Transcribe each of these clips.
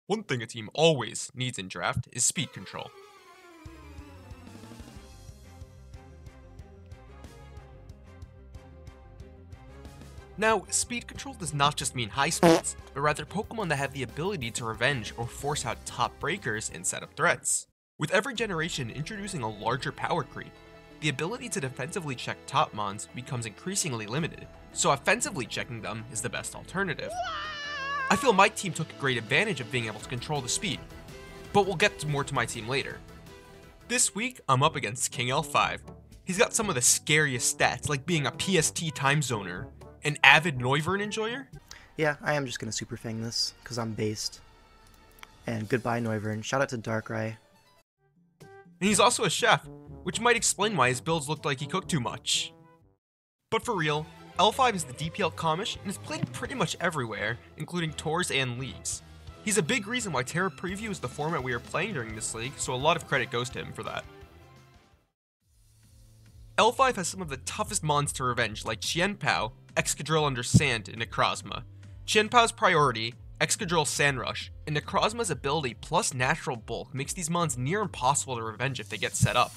One thing a team always needs in draft is speed control. Now, speed control does not just mean high speeds, but rather Pokemon that have the ability to revenge or force out top breakers and set up threats. With every generation introducing a larger power creep, the ability to defensively check top mons becomes increasingly limited, so offensively checking them is the best alternative. I feel my team took a great advantage of being able to control the speed, but we'll get more to my team later. This week, I'm up against King L5. He's got some of the scariest stats, like being a PST time zoner, an avid Noivern enjoyer. Yeah, I am just gonna Super Fang this, because I'm based. And goodbye Noivern, shout out to Darkrai. And he's also a chef, which might explain why his builds looked like he cooked too much. But for real, L5 is the DPL commish and is played pretty much everywhere, including tours and leagues. He's a big reason why Terra Preview is the format we are playing during this league, so a lot of credit goes to him for that. L5 has some of the toughest mons to revenge, like Qianpao, Excadrill under Sand, and Necrozma. Qianpao's priority, Excadrill Sandrush, and Necrozma's ability plus natural bulk makes these mons near impossible to revenge if they get set up.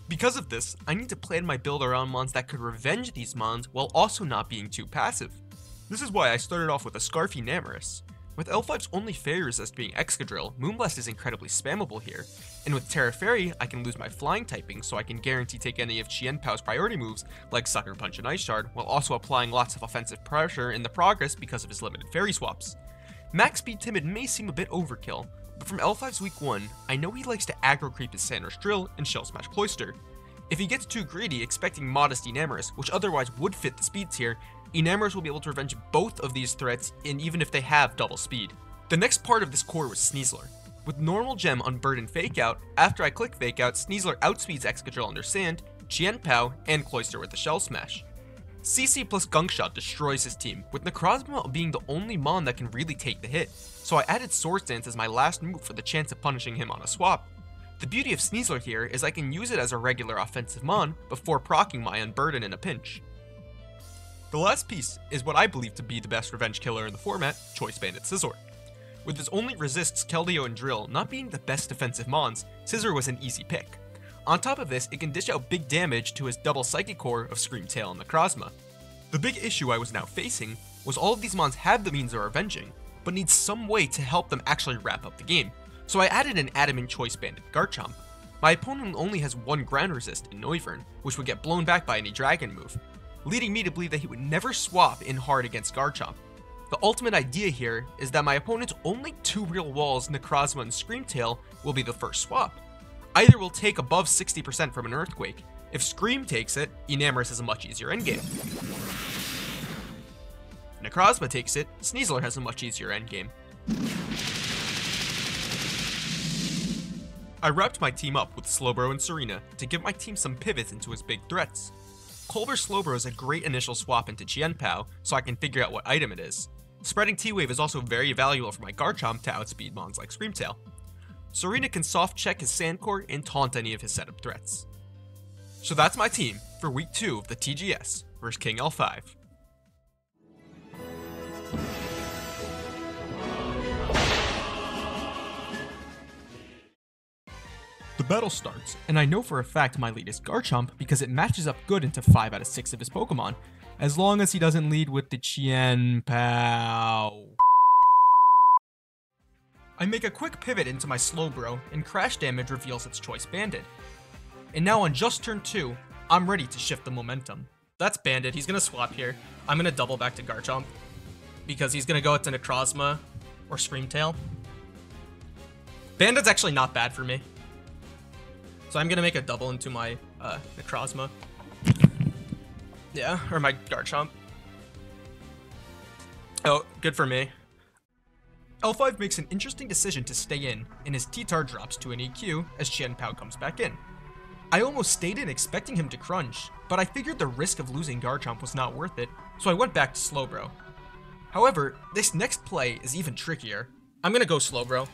Because of this, I need to plan my build around mons that could revenge these mons while also not being too passive. This is why I started off with a Scarfy Namorous. With L5's only fairy resist being Excadrill, Moonblast is incredibly spammable here, and with Terra Fairy, I can lose my flying typing so I can guarantee take any of Qianpao's priority moves like Sucker Punch and Ice Shard, while also applying lots of offensive pressure in the progress because of his limited fairy swaps. Max Speed Timid may seem a bit overkill, but from L5's week 1, I know he likes to aggro creep his Sandrush Drill and Shell Smash Cloyster. If he gets too greedy expecting Modest Enamorous, which otherwise would fit the speed tier, Enamorous will be able to revenge both of these threats, and even if they have double speed. The next part of this core was Sneasler. With normal gem on Bird and Fake Out, after I click Fake Out, Sneasler outspeeds Excadrill under Sand, Qianpao, and Cloyster with the Shell Smash. CC plus Gunk Shot destroys his team, with Necrozma being the only mon that can really take the hit, so I added Swords Dance as my last move for the chance of punishing him on a swap. The beauty of Sneasler here is I can use it as a regular offensive mon before proccing my Unburden in a pinch. The last piece is what I believe to be the best revenge killer in the format, Choice Bandit Scizor. With his only resists Keldeo and Drill not being the best defensive mons, Scizor was an easy pick. On top of this, it can dish out big damage to his double Psychic Core of Scream Tail and Necrozma. The big issue I was now facing was all of these mons have the means of revenging, but need some way to help them actually wrap up the game, so I added an Adamant Choice Bandit Garchomp. My opponent only has one ground resist in Noivern, which would get blown back by any dragon move, leading me to believe that he would never swap in hard against Garchomp. The ultimate idea here is that my opponent's only two real walls, Necrozma and Screamtail, will be the first swap. Either will take above 60% from an Earthquake. If Scream takes it, Enamorous has a much easier endgame. If Necrozma takes it, Sneasler has a much easier endgame. I wrapped my team up with Slowbro and Serena to give my team some pivots into his big threats. Culver Slowbro is a great initial swap into Qianpao, so I can figure out what item it is. Spreading T-Wave is also very valuable for my Garchomp to outspeed mons like Screamtail. Serena can soft check his Sandcore and taunt any of his setup threats. So that's my team for week 2 of the TGS vs King L5. The battle starts, and I know for a fact my lead is Garchomp because it matches up good into 5 out of 6 of his Pokemon, as long as he doesn't lead with the Qianpao. I make a quick pivot into my Slowbro, and Crash Damage reveals its Choice Bandit. And now on just turn 2, I'm ready to shift the momentum. That's Bandit, he's gonna swap here. I'm gonna double back to Garchomp, because he's gonna go into Necrozma or Screamtail. Bandit's actually not bad for me. So I'm gonna make a double into my Necrozma. Yeah, or my Garchomp. Oh, good for me. L5 makes an interesting decision to stay in, and his T-Tar drops to an EQ as Qianpao comes back in. I almost stayed in expecting him to crunch, but I figured the risk of losing Garchomp was not worth it, so I went back to Slowbro. However, this next play is even trickier. I'm gonna go Slowbro.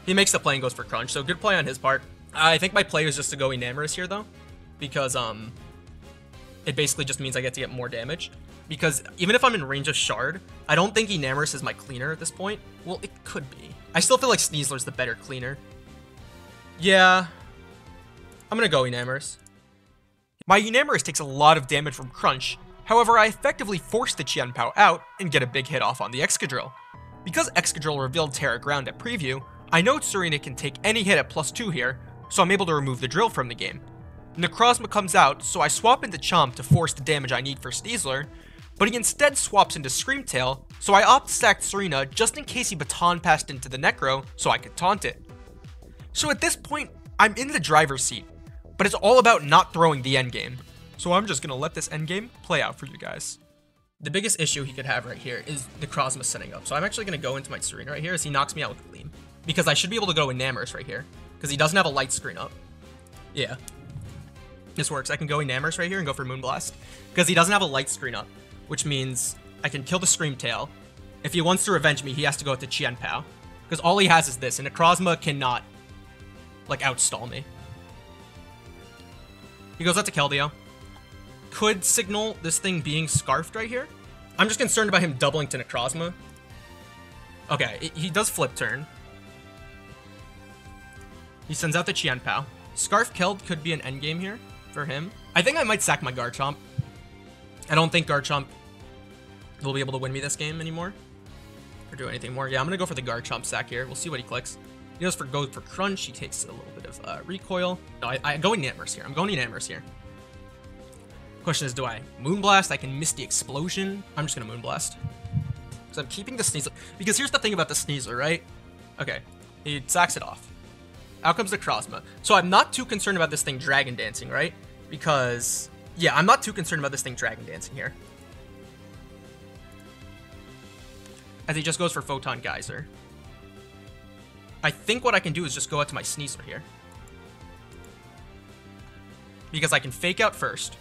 He makes the play and goes for crunch, so good play on his part. I think my play was just to go Enamorous here though, because it basically just means I get to get more damage. Because even if I'm in range of Shard, I don't think Enamorous is my cleaner at this point. Well, it could be. I still feel like Sneasler's the better cleaner. Yeah. I'm gonna go Enamorous. My Enamorous takes a lot of damage from Crunch, however I effectively force the Qianpao out and get a big hit off on the Excadrill. Because Excadrill revealed Terra Ground at preview, I know Tsareena can take any hit at +2 here, so I'm able to remove the drill from the game. Necrozma comes out, so I swap into Chomp to force the damage I need for Sneasler, but he instead swaps into Screamtail, so I opt to sack Tsareena just in case he baton passed into the Necro so I could taunt it. So at this point, I'm in the driver's seat, but it's all about not throwing the endgame. So I'm just gonna let this endgame play out for you guys. The biggest issue he could have right here is Necrozma setting up, so I'm actually gonna go into my Tsareena right here as he knocks me out with Gleam. Because I should be able to go Enamorous right here, because he doesn't have a light screen up. Yeah. This works. I can go Enamorous right here and go for Moonblast, because he doesn't have a light screen up, which means I can kill the Screamtail. If he wants to revenge me, he has to go with the Qianpao, because all he has is this, and Necrozma cannot, like, outstall me. He goes out to Keldeo. Could signal this thing being scarfed right here. I'm just concerned about him doubling to Necrozma. Okay, he does flip turn. He sends out the Qianpao. Scarf Keld could be an endgame here for him. I think I might sack my Garchomp. I don't think Garchomp will be able to win me this game anymore. Or do anything more. Yeah, I'm going to go for the Garchomp sack here. We'll see what he clicks. He goes for Crunch. He takes a little bit of recoil. No, I go Enamorous here. I'm going Enamorous here. Question is, do I Moonblast? I can miss the explosion. I'm just going to Moonblast. Because I'm keeping the Sneasler. Because here's the thing about the Sneasler, right? Okay. He sacks it off. Out comes the Necrozma. So I'm not too concerned about this thing Dragon Dancing, right? Because, yeah, I'm not too concerned about this thing Dragon Dancing here. As he just goes for Photon Geyser. I think what I can do is just go out to my Sneasler here. Because I can Fake Out first.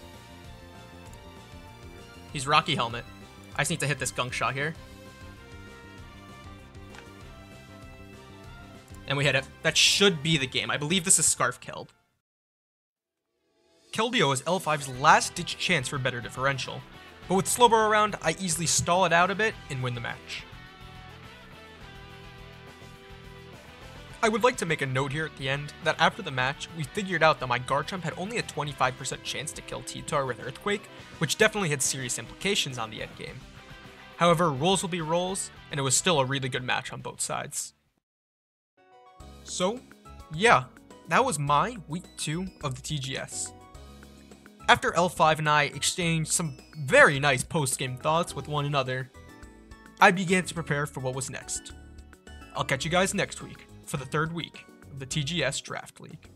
He's Rocky Helmet. I just need to hit this Gunk Shot here. And we hit it. That should be the game. I believe this is Scarf Keld. Keldeo is L5's last-ditch chance for better differential. But with Slowbro around, I easily stall it out a bit and win the match. I would like to make a note here at the end that after the match, we figured out that my Garchomp had only a 25% chance to kill T-Tar with Earthquake, which definitely had serious implications on the endgame. However, rolls will be rolls, and it was still a really good match on both sides. So, yeah, that was my Week 2 of the TGS. After L5 and I exchanged some very nice post-game thoughts with one another, I began to prepare for what was next. I'll catch you guys next week for the third week of the TGS Draft League.